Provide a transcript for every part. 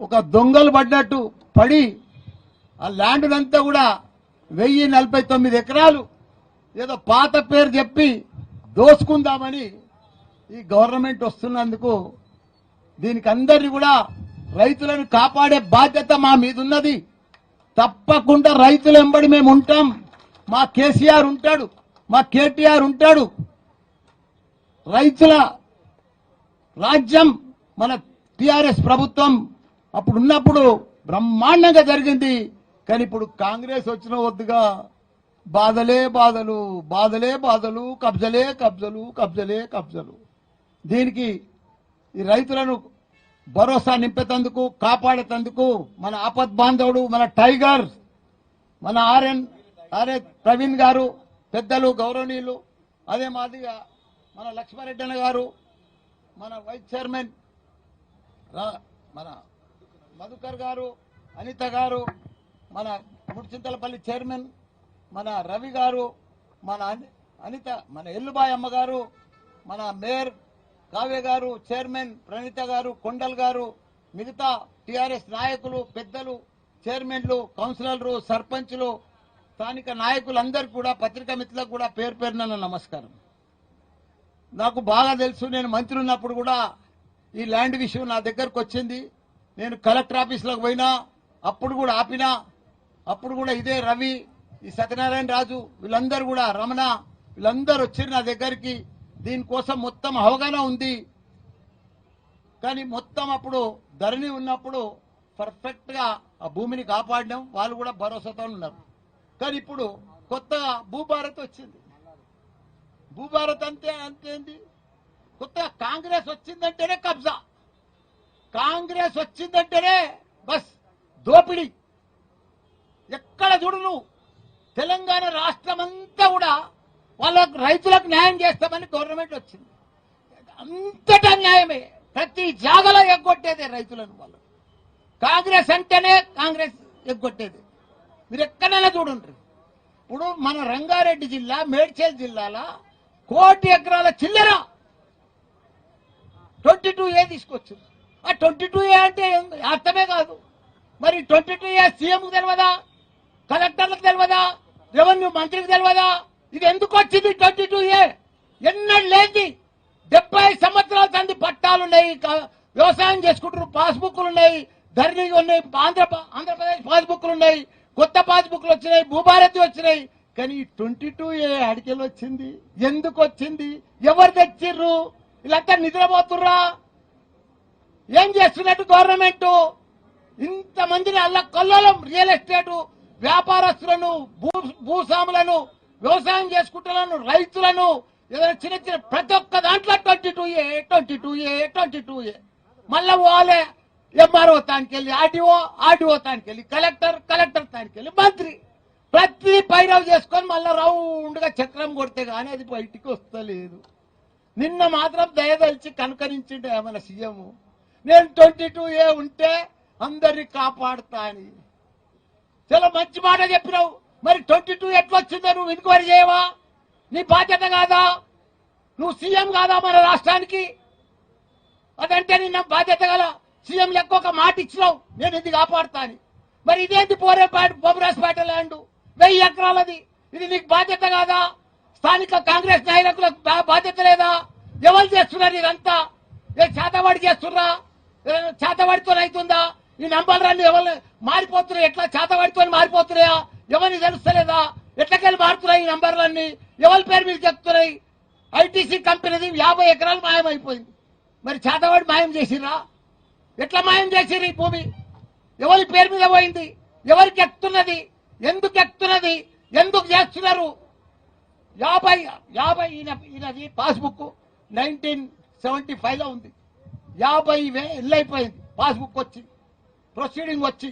ఒక దొంగలు పడ్డట్టు పడి ఆ ల్యాండ్ అంతా కూడా 1049 ఎకరాలు ఏదో పాత పేరు చెప్పి దోసుకుందామని ఈ గవర్నమెంట్ వస్తున్నందుకు దీనికి అందరినీ కూడా రైతులను కాపాడే బాధ్యత మా మీద ఉన్నది. తప్పకుండా రైతుల వెంబడి మేము ఉంటాం. మా కేసీఆర్ ఉంటాడు, మా కేటీఆర్ ఉంటాడు. రైతుల రాజ్యం మన టిఆర్ఎస్ ప్రభుత్వం అప్పుడు ఉన్నప్పుడు బ్రహ్మాండంగా జరిగింది. కానీ ఇప్పుడు కాంగ్రెస్ వచ్చిన వద్దుగా బాధలే బాధలు, బాధలే బాధలు, కబ్జలే కబ్జలు, కబ్జలే కబ్జలు. దీనికి ఈ రైతులను భరోసా నింపేందుకు, కాపాడేందుకు మన ఆపద్ బాంధవుడు, మన టైగర్, మన ఆర్ఏ ప్రవీణ్ గారు, పెద్దలు గౌరవనీయులు, అదే మాదిరిగా మన లక్ష్మారెడ్డి అన్న గారు, మన వైస్ చైర్మన్ మన మధుకర్ గారు, అనిత గారు, మన ముడిచింతలపల్లి చైర్మన్ మన రవి గారు, మన అనిత, మన ఎల్లుబాయ్ అమ్మ గారు, మన మేయర్ కావ్య గారు, చైర్మన్ ప్రణీత గారు, కొండల్ గారు, మిగతా టిఆర్ఎస్ నాయకులు, పెద్దలు, చైర్మన్లు, కౌన్సిలర్లు, సర్పంచ్లు, స్థానిక నాయకులందరికీ కూడా, పత్రికా మిత్రులకు కూడా పేరు పేరున నమస్కారం. నాకు బాగా తెలుసు, నేను మంత్రి ఉన్నప్పుడు కూడా ఈ ల్యాండ్ విషయం నా దగ్గరకు వచ్చింది. నేను కలెక్టర్ ఆఫీసులోకి పోయినా, అప్పుడు కూడా ఆపినా. అప్పుడు కూడా ఇదే రవి, ఈ సత్యనారాయణ రాజు, వీళ్ళందరూ కూడా, రమణ, వీళ్ళందరూ వచ్చారు నా దగ్గరికి. దీనికోసం మొత్తం అవగాహన ఉంది. కానీ మొత్తం అప్పుడు ధరణి ఉన్నప్పుడు పర్ఫెక్ట్ గా ఆ భూమిని కాపాడడం, వాళ్ళు కూడా భరోసాతో ఉన్నారు. కానీ ఇప్పుడు కొత్తగా భూభారత్ వచ్చింది. భూభారత్ అంతేంది, కొత్తగా కాంగ్రెస్ వచ్చిందంటేనే కబ్జా, కాంగ్రెస్ వచ్చిందంటేనే బస్ దోపిడీ. ఎక్కడ చూడు నువ్వు తెలంగాణ రాష్ట్రం అంతా కూడా వాళ్ళకు రైతులకు న్యాయం చేస్తామని గవర్నమెంట్ వచ్చింది. అంతటా న్యాయమే, ప్రతి జాగలో ఎగ్గొట్టేదే రైతులను. వాళ్ళు కాంగ్రెస్ అంటేనే కాంగ్రెస్ ఎగ్గొట్టేది. మీరు ఎక్కడైనా చూడండి. ఇప్పుడు మన రంగారెడ్డి జిల్లా, మేడ్చల్ జిల్లాల 1 కోటి ఎకరాల చిల్లర 22A తీసుకొచ్చింది. ఆ 22A అంటే అర్థమే కాదు. మరి 22A సీఎంకు తెలియదా, కలెక్టర్లకు తెలియదా, రెవెన్యూ మంత్రికి తెలియదా? ఇది ఎందుకు వచ్చింది 22A? ఎన్నడూ లేని 70 సంవత్సరాల సంది పట్టాలున్నాయి, వ్యవసాయం చేసుకుంటారు, పాస్బుక్లు ఉన్నాయి, ధరణి ఉన్నాయి, ఆంధ్రప్రదేశ్ పాస్బుక్లు ఉన్నాయి, కొత్త పాస్బుక్లు వచ్చినాయి, భూభారతి వచ్చినాయి. కానీ 22A అడికెళ్ళి వచ్చింది, ఎందుకు వచ్చింది, ఎవరు తెచ్చిర్రు? వీళ్ళంతా నిద్రపోతుర్రా? ఏం చేస్తున్నట్టు గవర్నమెంట్? ఇంతమందిని అల్లకల్లోలం రియల్ ఎస్టేట్ వ్యాపారస్తులను, భూస్వాములను, వ్యవసాయం చేసుకుంటున్నాను, రైతులను, ఏదైనా చిన్న చిన్న ప్రతి ఒక్క దాంట్లో 22A. మళ్ళా వాళ్ళే ఎంఆర్ఓ తానికి వెళ్ళి, ఆర్డీఓ తానికి వెళ్ళి, కలెక్టర్ తానికి వెళ్ళి, మంత్రి, ప్రతి పైరవ్ చేసుకొని మళ్ళా రౌండ్ గా చక్రం కొడితే గానీ అది బయటికి వస్తలేదు. నిన్న మాత్రం దయదలిచి కనుకరించిండే మన సీఎం, నేను 22A ఉంటే అందరినీ కాపాడుతా అని. చాలా మంచి మాట చెప్పినావు. మరి 22 ఎట్లా వచ్చిందో నువ్వు ఎంక్వైరీ చేయవా? నీ బాధ్యత కాదా? నువ్వు సీఎం కాదా మన రాష్ట్రానికి? అదంటే నిన్న బాధ్యత గల సీఎం లెక్క ఒక మాట ఇచ్చినావు, నేను ఇది కాపాడుతా అని. మరి ఇదేంటి బొబరాజ్పేట ల్యాండ్ 1000 ఎకరాలది, ఇది నీకు బాధ్యత కాదా? స్థానిక కాంగ్రెస్ నాయకులకు బాధ్యత లేదా? ఎవరు చేస్తున్నారు ఇదంతా? ఏ చేతవాడి చేస్తున్నా? చేతవాడితో అవుతుందా? ఈ నంబర్లన్నీ ఎవరు మారిపోతున్నాయి? ఎట్లా చేతవాడితో మారిపోతున్నాయా? ఎవరిని తెలుస్తలేదా? ఎట్లకెళ్ళి మారుతున్నాయి ఈ నంబర్లన్నీ? ఎవరి పేరు మీద చెప్తున్నాయి? ఐటీసీ కంపెనీది 50 ఎకరాలు మాయమైపోయింది. మరి చేతవాడి మాయం చేసిరా? ఎట్లా మాయం చేసిరు? ఈ భూమి ఎవరి పేరు మీద పోయింది? ఎవరికి ఎక్కుతున్నది? ఎందుకు ఎక్కుతున్నది? ఎందుకు చేస్తున్నారు? 50 ఈయనది పాస్బుక్ 1975 లో ఉంది. 50 ఏళ్ళు అయిపోయింది పాస్బుక్ వచ్చి, ప్రొసీడింగ్ వచ్చి.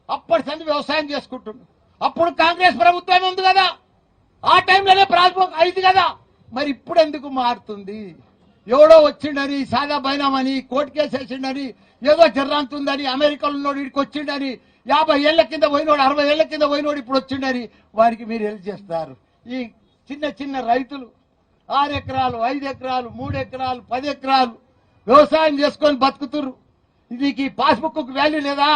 అప్పటి సంది వ్యవసాయం చేసుకుంటున్నాం. అప్పుడు కాంగ్రెస్ ప్రభుత్వం ఉంది కదా, ఆ టైంలోనే పాస్బుక్ అయింది కదా. మరి ఇప్పుడు ఎందుకు మారుతుంది? ఎవడో వచ్చిండని, సాదా బైనామని, కోర్టు కేసు వేసిండని, ఏదో జర్రాంతుందని, అమెరికాలో ఉన్నోడు ఇక్కడికి వచ్చిండని, 50 ఏళ్ల కింద పోయినోడు, 60 ఏళ్ల కింద పోయినోడు ఇప్పుడు వచ్చిండని వారికి మీరు హెల్ప్ చేస్తారు. ఈ చిన్న చిన్న రైతులు 6 ఎకరాలు, 5 ఎకరాలు, 3 ఎకరాలు, 10 ఎకరాలు వ్యవసాయం చేసుకొని బతుకుతున్నారు. నీకు ఈ పాస్బుక్ కు వాల్యూ లేదా,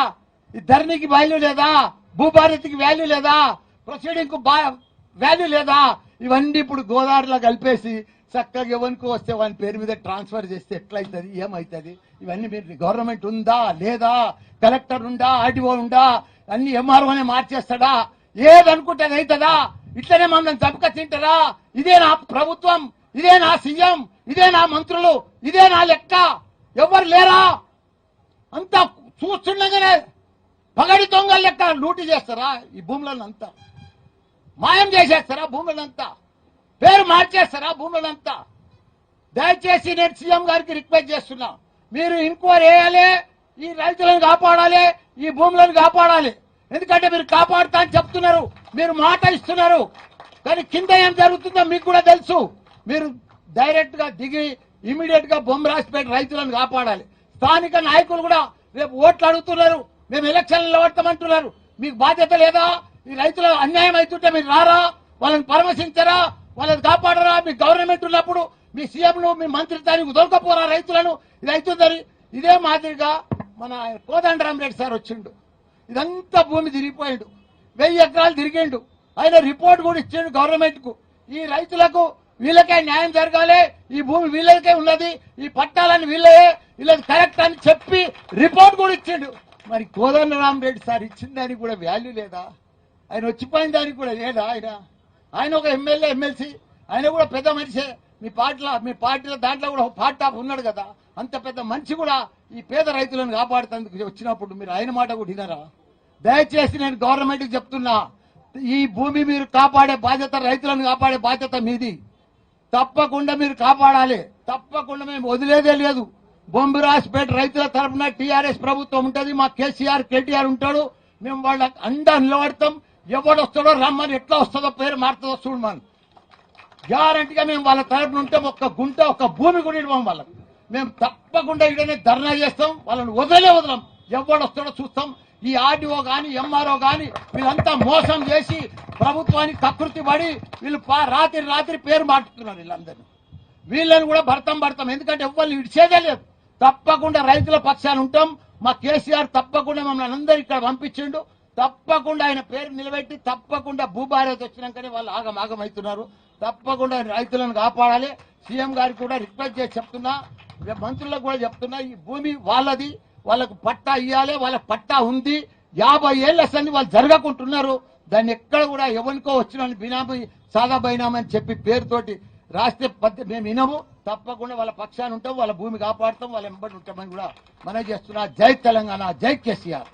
ఈ ధరణికి వాల్యూ లేదా, భూభారతికి వాల్యూ లేదా, ప్రొసీడింగ్ కు వాల్యూ లేదా? ఇవన్నీ ఇప్పుడు గోదావరిలో కలిపేసి చక్కగా ఎవరికి వస్తే వాని పేరు మీద ట్రాన్స్ఫర్ చేస్తే ఎట్లయితుంది, ఏమవుతుంది? ఇవన్నీ మీరు గవర్నమెంట్ ఉందా లేదా, కలెక్టర్ ఉందా, ఆర్డీఓ ఉందా, అన్ని ఎంఆర్ఓనే మార్చేస్తాడా? ఏదనుకుంటే అది అవుతుందా? ఇట్లనే మమ్మల్ని చంపక తింటారా? ఇదే నా ప్రభుత్వం, ఇదే నా సీఎం, ఇదే నా మంత్రులు, ఇదే నా లెక్క? ఎవరు లేరా? అంతా చూస్తుండగానే పగడి దొంగల లెక్క లూటీ చేస్తారా? ఈ భూములను అంతా మాయం చేసేస్తారా? భూములంతా పేరు మార్చేస్తారా? భూములంతా దయచేసి నేను సీఎం గారికి రిక్వెస్ట్ చేస్తున్నా, మీరు ఎంక్వైరీ వేయాలి, ఈ రైతులను కాపాడాలి, ఈ భూములను కాపాడాలి. ఎందుకంటే మీరు కాపాడుతా అని చెప్తున్నారు, మీరు మాట ఇస్తున్నారు, కానీ కింద ఏం జరుగుతుందో మీకు కూడా తెలుసు. మీరు డైరెక్ట్ గా దిగి ఇమీడియట్ గా బొమ్మరాజ్పేట రైతులను కాపాడాలి. స్థానిక నాయకులు కూడా రేపు ఓట్లు అడుగుతున్నారు, మేము ఎలక్షన్లు నిలబడతామంటున్నారు. మీకు బాధ్యత లేదా? ఈ రైతుల అన్యాయం అవుతుంటే మీరు రారా? వాళ్ళని పరామర్శించరా? వాళ్ళని కాపాడరా? మీ గవర్నమెంట్ ఉన్నప్పుడు మీ సీఎంను మీ మంత్రిత్వానికి దొరకపోరా రైతులను? ఇది అవుతుందని ఇదే మాదిరిగా మన కోదండరామరెడ్డి సార్ వచ్చిండు, ఇదంతా భూమి తిరిగిపోయాడు, 1000 ఎకరాలు తిరిగిండు. ఆయన రిపోర్ట్ కూడా ఇచ్చిండు గవర్నమెంట్ కు, ఈ రైతులకు వీళ్ళకే న్యాయం జరగాలి, ఈ భూమి వీళ్ళకే ఉన్నది, ఈ పట్టాలని వీళ్ళే, వీళ్ళది కరెక్ట్ అని చెప్పి రిపోర్ట్ కూడా ఇచ్చిండు. మరి కోదండరామరెడ్డి సార్ ఇచ్చిన దానికి కూడా వాల్యూ లేదా? ఆయన వచ్చిపోయిన దానికి కూడా లేదా? ఆయన ఒక ఎమ్మెల్యే, ఎమ్మెల్సీ, ఆయన కూడా పెద్ద మనిషే. మీ పార్టీలో దాంట్లో కూడా పార్ట్ ఆఫ్ ఉన్నాడు కదా. అంత పెద్ద మనిషి కూడా ఈ పేద రైతులను కాపాడుతందుకు వచ్చినప్పుడు మీరు ఆయన మాట కూడా వినరా? దయచేసి నేను గవర్నమెంట్ కి చెప్తున్నా, ఈ భూమి మీరు కాపాడే బాధ్యత, రైతులను కాపాడే బాధ్యత మీది. తప్పకుండా మీరు కాపాడాలి, తప్పకుండా మేము వదిలేదే లేదు. బొంబిరాజ్పేట రైతుల తరఫున టీఆర్ఎస్ ప్రభుత్వం ఉంటుంది, మా కేసీఆర్ కేటీఆర్ ఉంటాడు, మేము వాళ్ళకి అండా నిలబడతాం. ఎవడు వస్తాడో రమ్మని, ఎట్లా వస్తుందో పేరు మారుతుందో చూడమని గ్యారంటీగా మేము వాళ్ళ తరఫున ఉంటే ఒక్క గుంట, ఒక్క భూమి కూడా ఇవ్వం వాళ్ళకి. మేము తప్పకుండా ఇక్కడనే ధర్నా చేస్తాం, వాళ్ళని వదలం. ఎవడు వస్తాడో చూస్తాం. ఈ ఆర్డీఓ గాని, ఎంఆర్ఓ గాని వీళ్ళంతా మోసం చేసి ప్రభుత్వానికి కకృతి పడి వీళ్ళు రాత్రి పేరు మార్చుతున్నారు. వీళ్ళందరినీ వీళ్ళని కూడా భర్తం, ఎందుకంటే ఎవరిని ఇడిచేదే లేదు. తప్పకుండా రైతుల పక్షాన ఉంటాం. మా కేసీఆర్ తప్పకుండా మమ్మల్ని అందరూ ఇక్కడ పంపించిండు, తప్పకుండా ఆయన పేరు నిలబెట్టి, తప్పకుండా భూభారతి వచ్చినాకనే వాళ్ళు ఆగం అవుతున్నారు. తప్పకుండా రైతులను కాపాడాలి. సీఎం గారికి కూడా రిక్వెస్ట్ చేసి చెప్తున్నా, మంత్రులకు కూడా చెప్తున్నా, ఈ భూమి వాళ్ళది, వాళ్ళకు పట్టా ఇవ్వాలి. వాళ్ళకి పట్టా ఉంది, 50 ఏళ్ళ సంది వాళ్ళు జరగకుంటున్నారు. దాన్ని ఎక్కడ కూడా ఎవరికో వచ్చిన బినామీ, సాదా బైనామీ అని చెప్పి పేరుతోటి రాస్తే మేము వినము. తప్పకుండా వాళ్ళ పక్షాన్ని ఉంటాం, వాళ్ళ భూమి కాపాడుతాం, వాళ్ళ వెంబడి ఉంటామని కూడా మనం చేస్తున్నా. జై తెలంగాణ, జై కేసీఆర్.